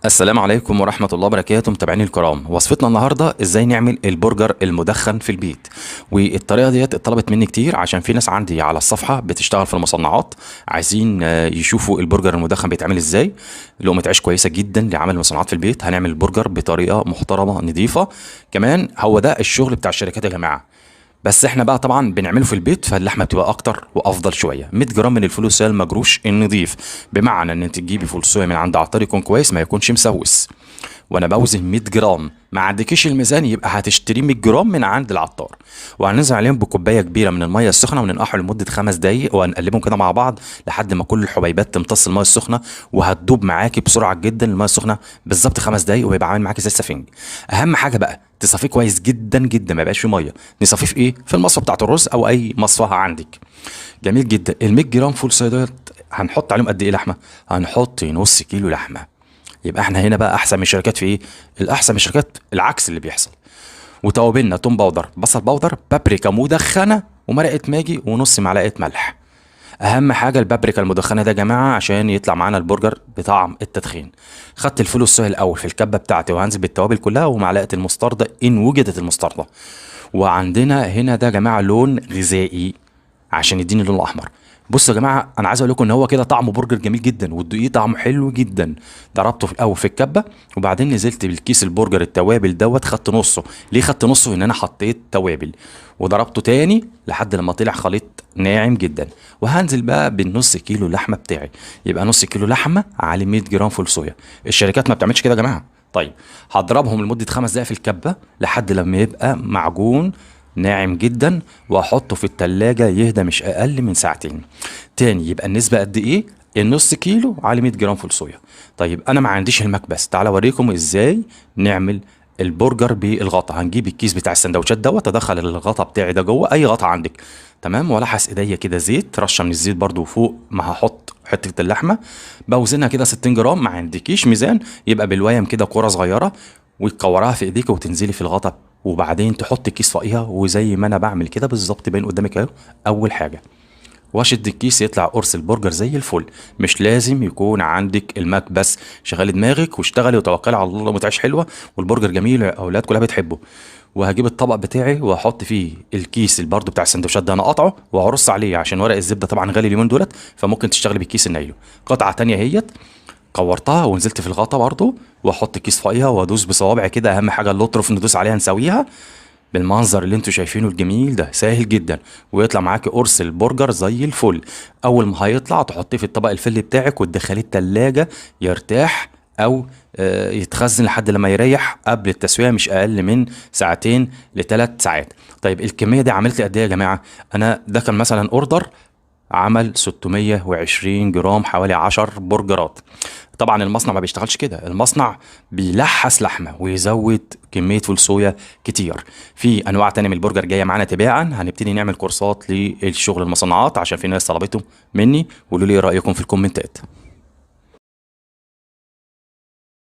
السلام عليكم ورحمة الله وبركاته متابعيني الكرام. وصفتنا النهاردة ازاي نعمل البرجر المدخن في البيت. والطريقة ديت اتطلبت مني كتير عشان في ناس عندي على الصفحة بتشتغل في المصنعات عايزين يشوفوا البرجر المدخن بيتعمل ازاي. لقمة عيش كويسة جدا لعمل المصنعات في البيت. هنعمل البرجر بطريقة محترمة نظيفة. كمان هو ده الشغل بتاع الشركات يا جماعة، بس احنا بقى طبعا بنعمله في البيت فاللحمه بتبقى اكتر وافضل شويه. 100 جرام من الفول الصويا المجروش النظيف، بمعنى ان انت تجيبي فول صويا من عند عطار يكون كويس ما يكونش مسوس. وانا بوزن 100 جرام، ما عندكيش الميزان يبقى هتشتري 100 جرام من عند العطار. وهننزل عليهم بكوبايه كبيره من الميه السخنه وننقعهم لمده 5 دقائق وهنقلبهم كده مع بعض لحد ما كل الحبيبات تمتص الميه السخنه، وهتدوب معاكي بسرعه جدا الميه السخنه بالظبط 5 دقائق وهيبقى عامل معاكي زي السفنج. اهم حاجه بقى تصفيه كويس جدا جدا، ما يبقاش فيه ميه. نصفيه في ايه؟ في المصفى بتاعه الرز او اي مصفى عندك. جميل جدا. ال 100 جرام فول صويا ديت هنحط عليهم قد ايه لحمه؟ هنحط نص كيلو لحمه. يبقى احنا هنا بقى احسن من الشركات في ايه؟ الاحسن من الشركات العكس اللي بيحصل. وتوابلنا توم باودر، بصل باودر، بابريكا مدخنه، ومرقه ماجي، ونص معلقه ملح. اهم حاجه البابريكا المدخنه ده يا جماعه عشان يطلع معانا البرجر بطعم التدخين. خدت الفول الصويا الاول في الكبه بتاعتي وهنزل بالتوابل كلها ومعلقه المستردة ان وجدت المستردة. وعندنا هنا ده يا جماعه لون غذائي عشان يديني اللون الاحمر. بصوا يا جماعه انا عايز اقول لكم ان هو كده طعمه برجر جميل جدا، والدقيق طعمه حلو جدا. ضربته في الاول في الكبه وبعدين نزلت بالكيس البرجر التوابل دوت، خدت نصه. ليه خدت نصه؟ ان انا حطيت توابل. وضربته تاني لحد لما طلع خليط ناعم جدا. وهنزل بقى بالنص كيلو لحمه بتاعي. يبقى نص كيلو لحمه على 100 جرام فول صويا. الشركات ما بتعملش كده يا جماعه. طيب هضربهم لمده 5 دقائق في الكبه لحد لما يبقى معجون ناعم جدا، واحطه في التلاجة يهدى مش اقل من ساعتين. تاني يبقى النسبة قد ايه؟ النص كيلو على 100 جرام فول صويا. طيب انا ما عنديش المكبس، تعال اوريكم ازاي نعمل البرجر بالغطا. هنجيب الكيس بتاع السندوتشات دوت، ادخل الغطا بتاعي ده جوه اي غطا عندك، تمام، والحس ايديا كده زيت، رشه من الزيت برضو فوق ما هحط حته اللحمه. بوزنها كده 60 جرام، ما عندكيش ميزان يبقى بالويم كده كوره صغيره، وتكورها في ايديك وتنزلي في الغطا، وبعدين تحط الكيس فوقيها وزي ما انا بعمل كده بالظبط باين قدامك اهو. اول حاجه واشد الكيس يطلع قرص البرجر زي الفل. مش لازم يكون عندك المكبس، شغلي دماغك واشتغلي وتوكلي على الله، متعيش حلوه والبرجر جميل الاولاد كلها بتحبه. وهجيب الطبق بتاعي واحط فيه الكيس اللي برضه بتاع السندوتشات ده، انا قاطعه وهرص عليه عشان ورق الزبده طبعا غالي اليومين دولت، فممكن تشتغلي بالكيس النايلو. قطعه تانية هيت كورتها ونزلت في الغطا برضه، واحط الكيس فوقيها وادوس بصوابعي كده. اهم حاجه الاطرف ندوس عليها نسويها بالمنظر اللي انتوا شايفينه الجميل ده، سهل جدا. ويطلع معاكي قرص البرجر زي الفل. اول ما هيطلع تحطيه في الطبق الفل بتاعك وتدخليه التلاجة يرتاح او يتخزن لحد لما يريح قبل التسويه مش اقل من ساعتين ل3 ساعات. طيب الكميه دي عملت قد ايه يا جماعه؟ انا ده كان مثلا اوردر عمل 620 جرام، حوالي 10 برجرات. طبعا المصنع ما بيشتغلش كده، المصنع بيلحس لحمه ويزود كميه فول صويا كتير. في انواع تانية من البرجر جايه معانا تباعا، هنبتدي نعمل كورسات للشغل المصنعات عشان في ناس طلبته مني. وقولوا لي ايه رايكم في الكومنتات.